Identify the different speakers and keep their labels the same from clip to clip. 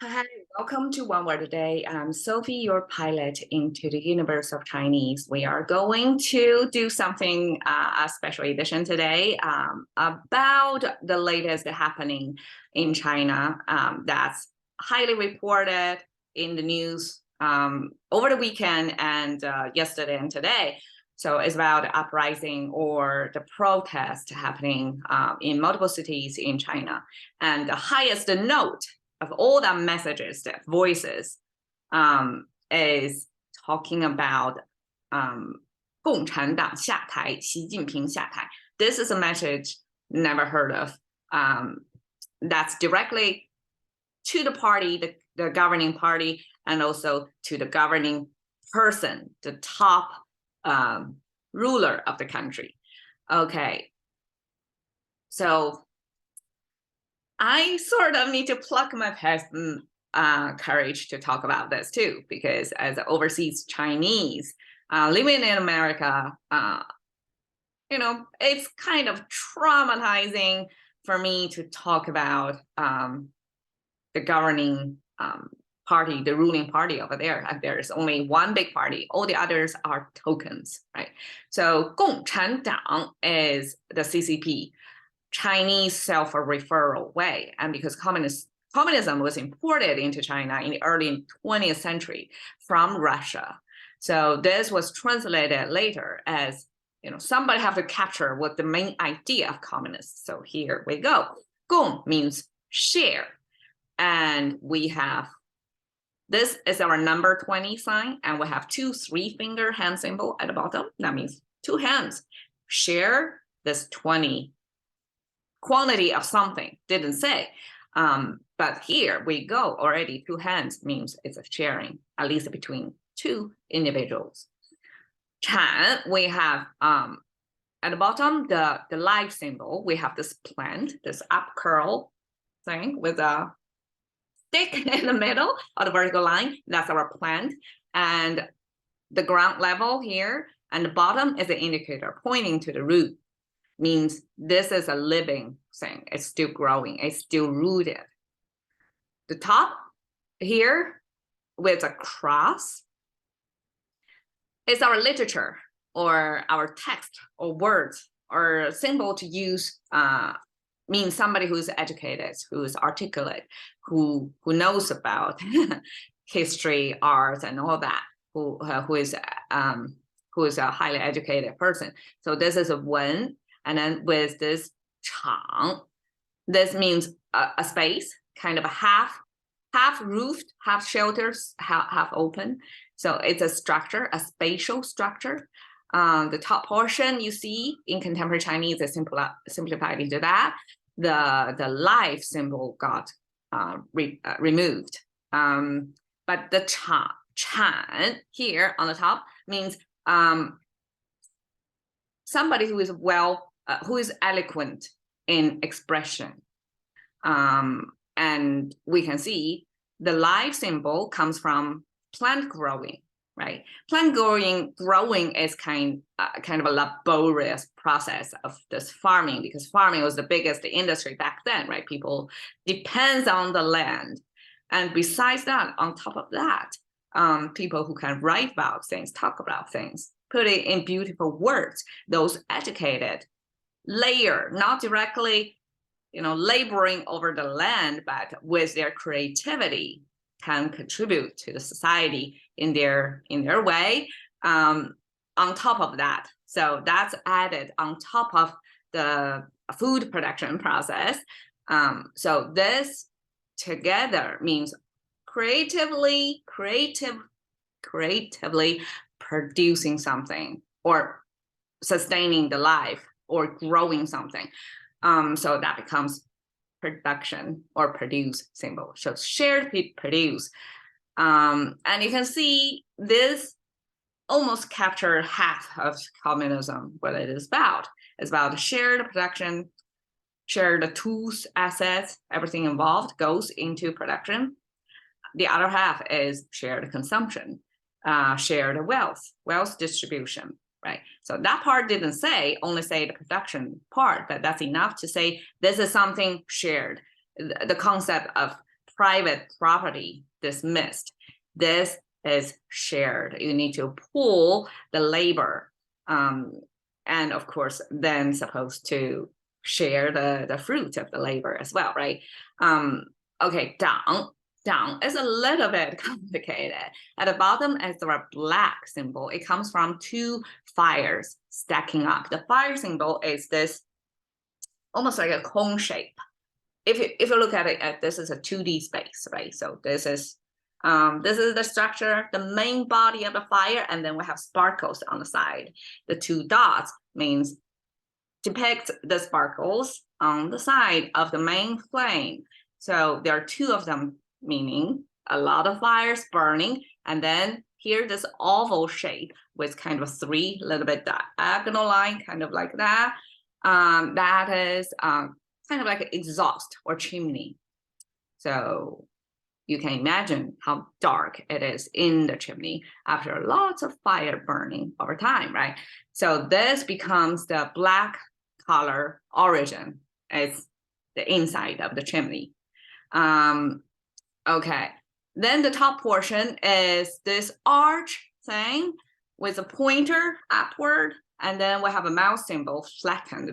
Speaker 1: Hi, welcome to One Word a Day. I'm Sophie, your pilot into the universe of Chinese. We are going to do something, a special edition today about the latest happening in China that's highly reported in the news over the weekend and yesterday and today. So it's about the uprising or the protest happening in multiple cities in China. And the highest note of all the messages, the voices, is talking about 共产党下台, Xi Jinping 下台. This is a message never heard of. That's directly to the party, the governing party, and also to the governing person, the top ruler of the country. Okay, so I sort of need to pluck my courage to talk about this too, because as overseas Chinese living in America, it's kind of traumatizing for me to talk about the governing party, the ruling party over there. There is only one big party. All the others are tokens, right? So 共产党 is the CCP. Chinese self-referral way, and because communism was imported into China in the early 20th century from Russia, so this was translated later as somebody have to capture what the main idea of communists. So here we go. 共 means share, and we have this is our number 20 sign, and we have 2 3-finger hand symbol at the bottom. That means 2 hands share this 20 quantity of something, didn't say, but here we go already. 2 hands means it's a sharing, at least between 2 individuals. 产, we have at the bottom the life symbol. We have this plant, this up curl thing with a stick in the middle of the vertical line. That's our plant, and the ground level here and the bottom is an indicator pointing to the root. Means this is a living thing. It's still growing. It's still rooted. The top here with a cross is our literature or our text or words or symbol to use. Means somebody who's educated, who's articulate, who knows about history, art, and all that. Who is a highly educated person. So this is a wen. And then with this 场, this means a space, kind of a half roofed, half shelters, half open. So it's a structure, a spatial structure. The top portion you see in contemporary Chinese is simplified into that. The life symbol got removed. But the 产 here on the top means somebody who is who is eloquent in expression. And we can see the life symbol comes from plant growing, right? Plant growing is kind of a laborious process of this farming, because farming was the biggest industry back then, right? People depends on the land. And besides that, on top of that, people who can write about things, talk about things, put it in beautiful words, those educated layer, not directly, laboring over the land, but with their creativity can contribute to the society in their way. On top of that, so that's added on top of the food production process. So this together means creatively producing something or sustaining the life or growing something. So that becomes production or produce symbol. So shared produce. And you can see this almost captured half of communism, what it is about. It's about shared production, shared tools, assets, everything involved goes into production. The other half is shared consumption, shared wealth distribution. Right. So that part didn't only say the production part, but that's enough to say this is something shared. The concept of private property dismissed. This is shared. You need to pool the labor, and of course, then supposed to share the fruit of the labor as well, right? Okay, 党 is a little bit complicated. At the bottom is the black symbol. It comes from two fires stacking up. The fire symbol is this almost like a cone shape. If you look at it, this is a 2D space, right? So this is the structure, the main body of the fire, and then we have sparkles on the side. The two dots means depict the sparkles on the side of the main flame. So there are two of them, meaning a lot of fires burning, and then here this oval shape with kind of three little bit diagonal line, kind of like that. That is kind of like an exhaust or chimney. So you can imagine how dark it is in the chimney after lots of fire burning over time, right? So this becomes the black color origin. It's the inside of the chimney. Okay, then the top portion is this arch thing with a pointer upward, and then we have a mouse symbol flattened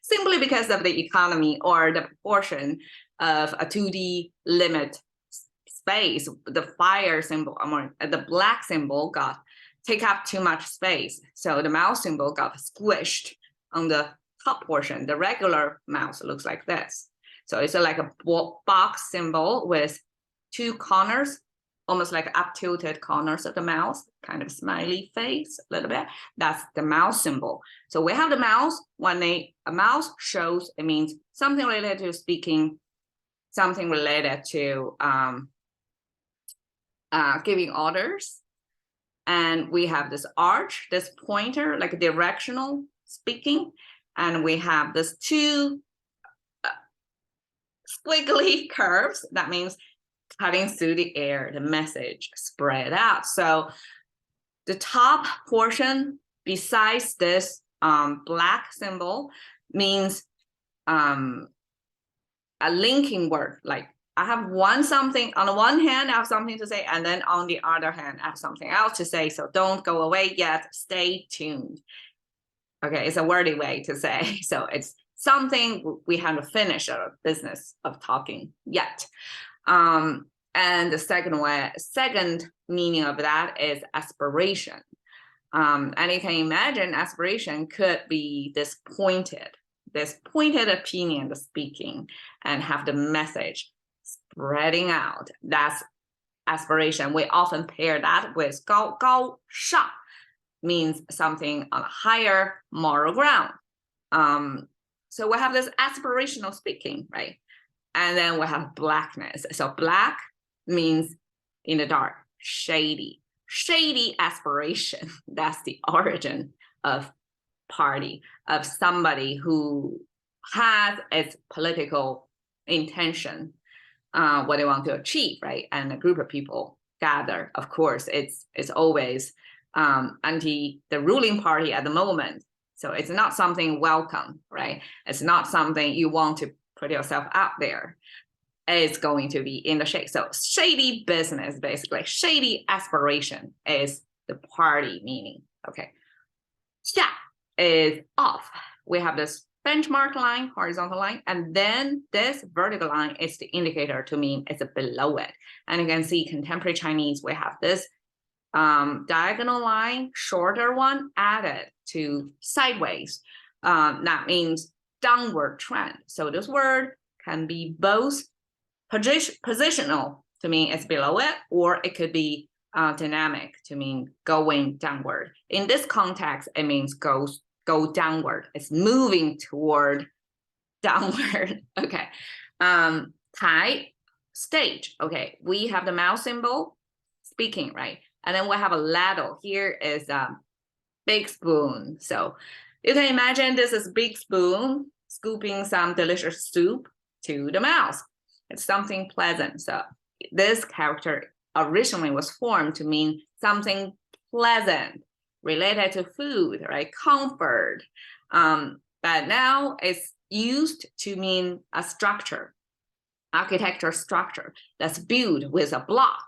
Speaker 1: simply because of the economy or the proportion of a 2D limit space. The fire symbol, the black symbol take up too much space, so the mouse symbol got squished on the top portion. The regular mouse looks like this. So it's like a box symbol with two corners, almost like up tilted corners of the mouse, kind of smiley face a little bit. That's the mouse symbol. So we have the mouse. When a mouse shows, it means something related to speaking, something related to giving orders. And we have this arch, this pointer, like directional speaking. And we have this two squiggly curves. That means cutting through the air, the message spread out. So the top portion, besides this black symbol, means a linking word. Like I have something, on the one hand, I have something to say, and then on the other hand, I have something else to say. So don't go away yet, stay tuned. Okay, it's a wordy way to say. So it's something we haven't finished our business of talking yet. And the second meaning of that is aspiration. And you can imagine aspiration could be this pointed opinion, the speaking, and have the message spreading out. That's aspiration. We often pair that with 高尚, means something on a higher moral ground. So we have this aspirational speaking, right? And then we have blackness. So black means in the dark, shady aspiration. That's the origin of party, of somebody who has its political intention, what they want to achieve, right? And a group of people gather. Of course, it's always anti the ruling party at the moment. So it's not something welcome, right? It's not something you want to put yourself out there. It's going to be in the shade. So shady business, basically, shady aspiration is the party meaning. Okay. 下 is off. We have this benchmark line, horizontal line, and then this vertical line is the indicator to mean it's below it. And you can see contemporary Chinese, we have this diagonal line, shorter one added to sideways. That means downward trend. So this word can be both positional to mean it's below it, or it could be dynamic to mean going downward. In this context, it means go downward. It's moving toward downward. Okay. Tai, stage. Okay, we have the mouse symbol, speaking, right? And then we have a ladle. Here is a big spoon. So you can imagine this is big spoon scooping some delicious soup to the mouth. It's something pleasant. So this character originally was formed to mean something pleasant related to food, right? Comfort. But now it's used to mean a structure. architecture structure that's built with a block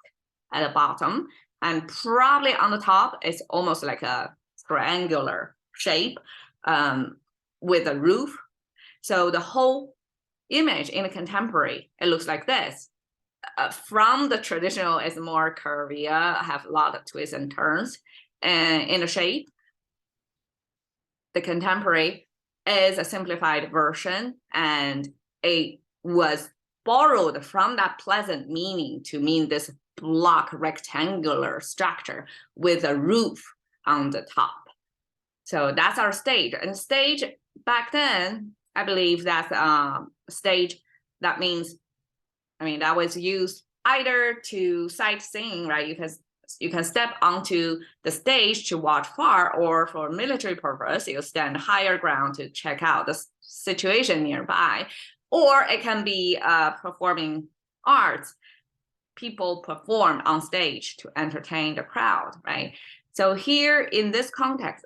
Speaker 1: at the bottom, and probably on the top, it's almost like a triangular shape with a roof. So the whole image in the contemporary, it looks like this. From the traditional, it's more curvy, have a lot of twists and turns, and in the shape. The contemporary is a simplified version, and it was borrowed from that pleasant meaning to mean this block rectangular structure with a roof on the top. So that's our stage. And stage back then, I believe that's stage, that means, I mean, that was used either to sightseeing, right? You can step onto the stage to watch far, or for military purpose, you stand higher ground to check out the situation nearby. Or it can be performing arts. People perform on stage to entertain the crowd, right? So here in this context,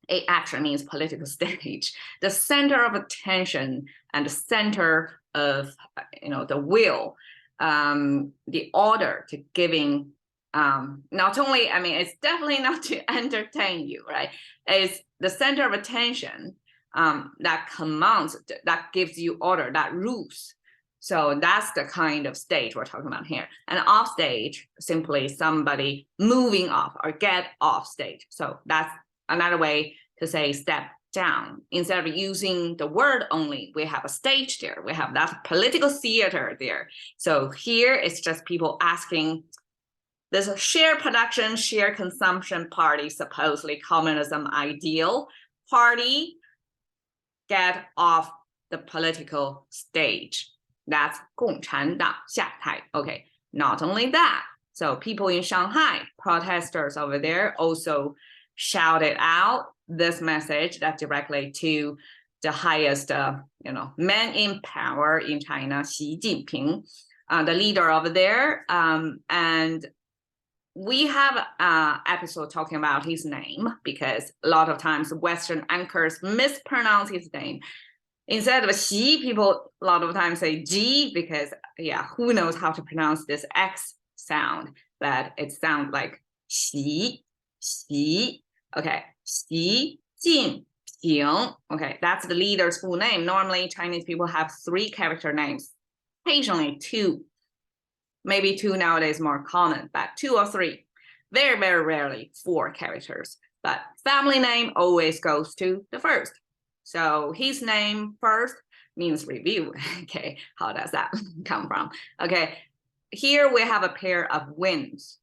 Speaker 1: it actually means political stage, the center of attention and the center of, the will, the order to giving, not only, I mean, it's definitely not to entertain you, right? It's the center of attention that commands, that gives you order, that rules. So that's the kind of stage we're talking about here. And off stage, simply somebody moving off or get off stage. So that's another way to say step down. Instead of using the word only, we have a stage there. We have that political theater there. So here it's just people asking, there's a shared production, shared consumption party, supposedly communism ideal party, get off the political stage. That's 共产党下台. Okay, not only that. So people in Shanghai, protesters over there, also shouted out this message that directly to the highest, man in power in China, Xi Jinping, the leader over there. And we have an episode talking about his name, because a lot of times Western anchors mispronounce his name. Instead of Xi, people a lot of times say G, because who knows how to pronounce this X sound, but it sounds like Xi. Okay, Xi Jinping. Okay, that's the leader's full name. Normally, Chinese people have 3 character names, occasionally 2. Maybe 2 nowadays more common, but 2 or 3. Very, very rarely 4 characters. But family name always goes to the first. So his name first means review. Okay, how does that come from? Okay, here we have a pair of wings.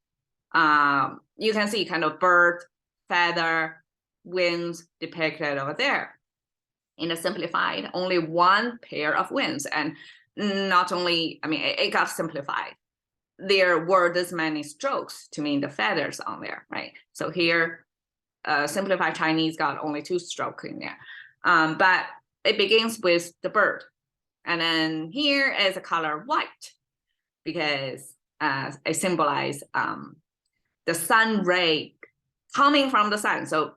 Speaker 1: You can see kind of bird, feather, wings depicted over there. In a simplified, only 1 pair of wings. And not only, I mean, it got simplified. There were this many strokes to mean the feathers on there, right? So here, simplified Chinese got only 2 strokes in there. But it begins with the bird. And then here is a color white, because it symbolizes the sun ray coming from the sun. So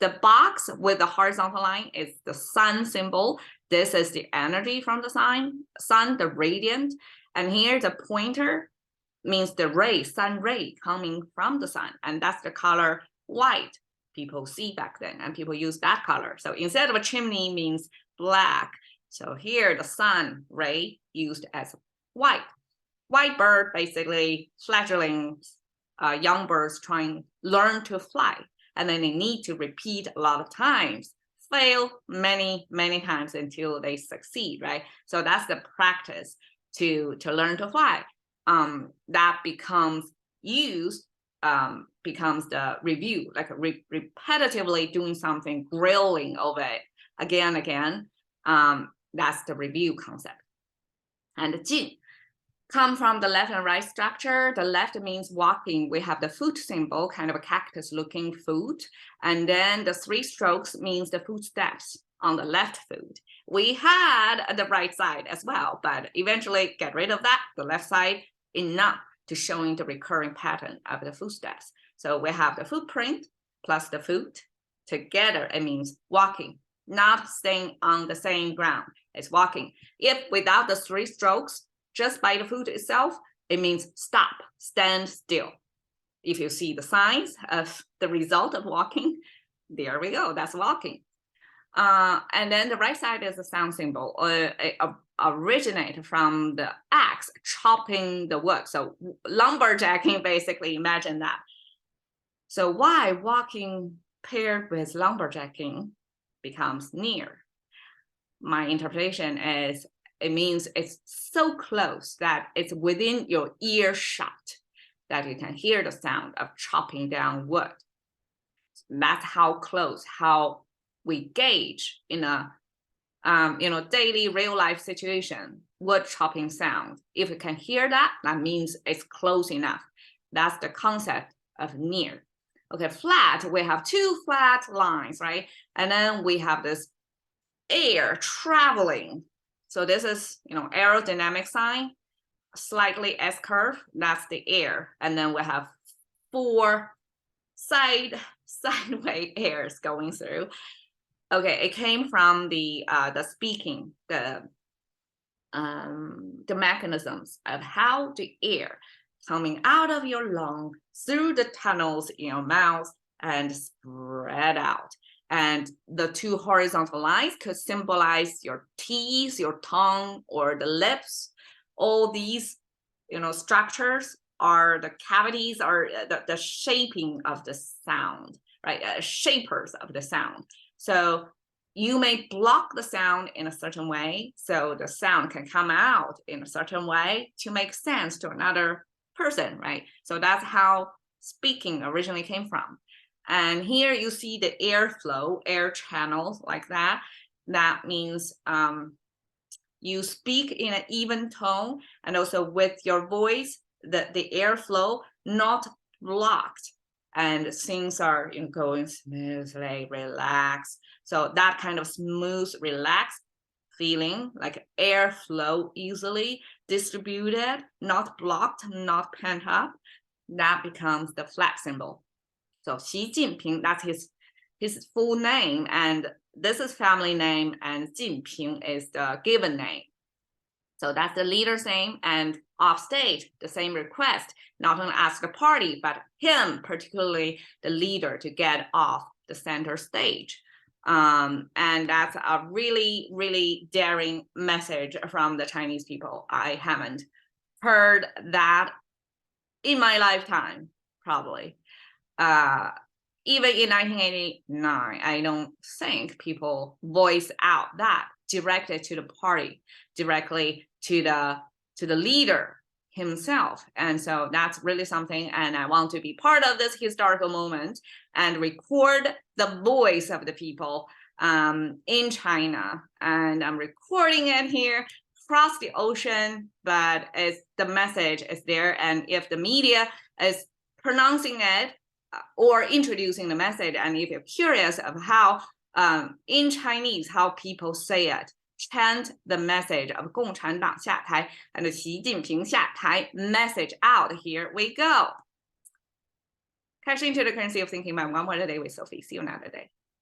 Speaker 1: the box with the horizontal line is the sun symbol. This is the energy from the sun, the radiant. And here the pointer means the ray, sun ray coming from the sun. And that's the color white people see back then, and people use that color. So instead of a chimney means black. So here the sun ray used as white. White bird, basically fledgling young birds trying to learn to fly. And then they need to repeat a lot of times, fail many, many times until they succeed, right? So that's the practice to learn to fly. That becomes used, becomes the review, like repetitively doing something, grilling over it again and again. That's the review concept. And the jin come from the left and right structure. The left means walking. We have the foot symbol, kind of a cactus looking foot. And then the 3 strokes means the footsteps on the left foot. We had the right side as well, but eventually get rid of that. The left side enough to showing the recurring pattern of the footsteps. So we have the footprint plus the foot. Together, it means walking, not staying on the same ground. it's walking. If without the 3 strokes, just by the foot itself, it means stop, stand still. If you see the signs of the result of walking, there we go, that's walking. And then the right side is a sound symbol, originate from the axe chopping the wood. So lumberjacking, basically, imagine that. So why walking paired with lumberjacking becomes near? My interpretation is it means it's so close that it's within your earshot that you can hear the sound of chopping down wood. That's how close, how we gauge in a daily real life situation, wood chopping sound. If you can hear that, that means it's close enough. That's the concept of near. Okay, flat, we have 2 flat lines, right? And then we have this air traveling. So this is, aerodynamic sign, slightly S curve, that's the air. And then we have 4 sideways airs going through. Okay, it came from the speaking, the mechanisms of how the air coming out of your lung through the tunnels in your mouth and spread out. And the 2 horizontal lines could symbolize your teeth, your tongue, or the lips. All these, structures are the cavities, are the shaping of the sound, right? Shapers of the sound. So you may block the sound in a certain way, so the sound can come out in a certain way to make sense to another person, right? So that's how speaking originally came from. And here you see the airflow, air channels like that. That means you speak in an even tone, and also with your voice, the airflow not blocked, and things are going smoothly, relaxed. So that kind of smooth, relaxed feeling, like airflow easily distributed, not blocked, not pent up, that becomes the flat symbol. So Xi Jinping, that's his full name, and this is family name, and Jinping is the given name. So that's the leader's name, and off stage, the same request, not only ask the party, but him, particularly the leader, to get off the center stage. And that's a really, really daring message from the Chinese people. I haven't heard that in my lifetime, probably. Even in 1989, I don't think people voice out that directly to the party, directly to the leader himself. And so that's really something, and I want to be part of this historical moment and record the voice of the people in China. And I'm recording it here across the ocean, but the message is there. And if the media is pronouncing it or introducing the message, and if you're curious of how in Chinese, how people say it, chant the message of 共产党下台 and the 习近平下台message out. Here we go. Catching to the currency of thinking by one more day with Sophie. See you another day.